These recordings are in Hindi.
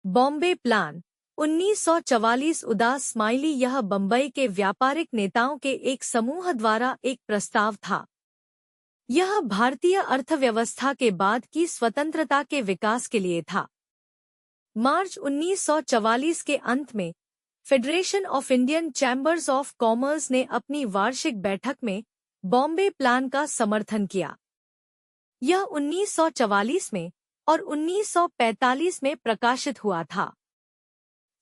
बॉम्बे प्लान 1944 उदास स्माइली। यह बम्बई के व्यापारिक नेताओं के एक समूह द्वारा एक प्रस्ताव था। यह भारतीय अर्थव्यवस्था के बाद की स्वतंत्रता के विकास के लिए था। मार्च 1944 के अंत में federation of Indian chambers of commerce ने अपनी वार्षिक बैठक में बॉम्बे प्लान का समर्थन किया। यह 1944 में और 1945 में प्रकाशित हुआ था।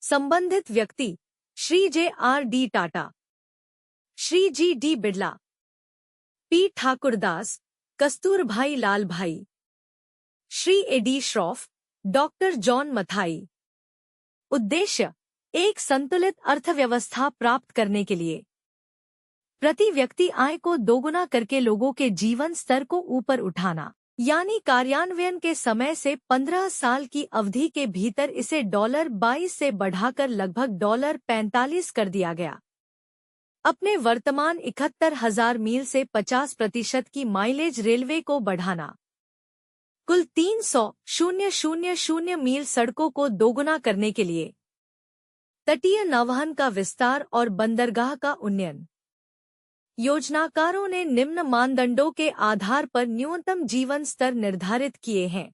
संबंधित व्यक्ति Shri J.R.D. Tata, Shri G.D. Birla, P Thakurdas, Kasturbhai Lalbhai, Shri A.D. Shroff, doctor John Mathai. उद्देश्य एक संतुलित अर्थव्यवस्था प्राप्त करने के लिए प्रति व्यक्ति आय को दोगुना करके लोगों के जीवन स्तर को ऊपर उठाना, यानी कार्यान्वयन के समय से 15 साल की अवधि के भीतर इसे $22 से बढ़ाकर लगभग $45 कर दिया गया। अपने वर्तमान 71,000 मील से 50% की माइलेज रेलवे को बढ़ाना, कुल 300,000 मील सड़कों को दोगुना करने के लिए तटीय नौवहन का विस्तार और बंदरगाह का उन्नयन। योजनाकारों ने निम्न मानदंडों के आधार पर न्यूनतम जीवन स्तर निर्धारित किए हैं।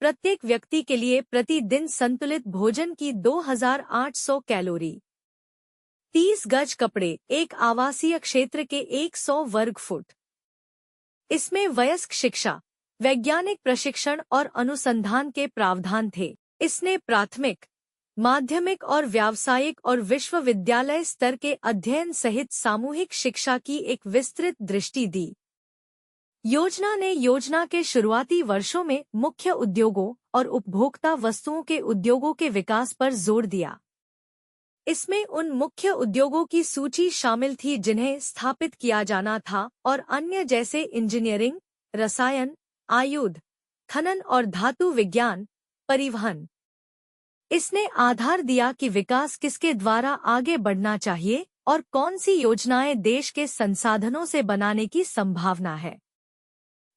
प्रत्येक व्यक्ति के लिए प्रतिदिन संतुलित भोजन की 2,800 कैलोरी, 30 गज कपड़े, एक आवासीय क्षेत्र के 100 वर्ग फुट। इसमें वयस्क शिक्षा, वैज्ञानिक प्रशिक्षण और अनुसंधान के प्रावधान थे। इसने प्राथमिक, माध्यमिक और व्यावसायिक और विश्वविद्यालय स्तर के अध्ययन सहित सामूहिक शिक्षा की एक विस्तृत दृष्टि दी। योजना के शुरुआती वर्षों में मुख्य उद्योगों और उपभोक्ता वस्तुओं के उद्योगों के विकास पर जोर दिया। इसमें उन मुख्य उद्योगों की सूची शामिल थी जिन्हें स्थापित किया जाना था और अन्य जैसे इंजीनियरिंग, रसायन, आयुध, खनन और धातु विज्ञान, परिवहन। इसने आधार दिया कि विकास किसके द्वारा आगे बढ़ना चाहिए और कौन सी योजनाएं देश के संसाधनों से बनाने की संभावना है।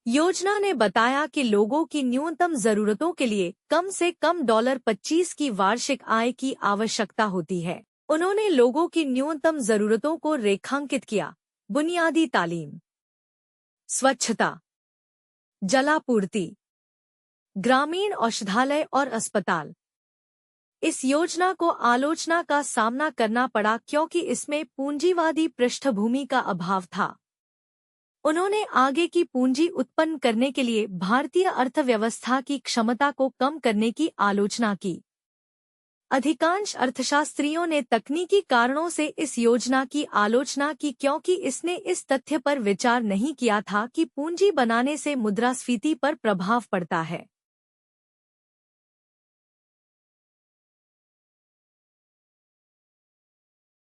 योजना ने बताया कि लोगों की न्यूनतम जरूरतों के लिए कम से कम $25 की वार्षिक आय की आवश्यकता होती है। उन्होंने लोगों की न्यूनतम जरूरतों को रेखांकित किया। बुनियादी तालीम, स्वच्छता, जलापूर्ति, ग्रामीण औषधालय और अस्पताल। इस योजना को आलोचना का सामना करना पड़ा क्योंकि इसमें पूंजीवादी पृष्ठभूमि का अभाव था। उन्होंने आगे की पूंजी उत्पन्न करने के लिए भारतीय अर्थव्यवस्था की क्षमता को कम करने की आलोचना की। अधिकांश अर्थशास्त्रियों ने तकनीकी कारणों से इस योजना की आलोचना की क्योंकि इसने इस तथ्य पर विचार नहीं किया था कि पूंजी बनाने से मुद्रास्फीति पर प्रभाव पड़ता है।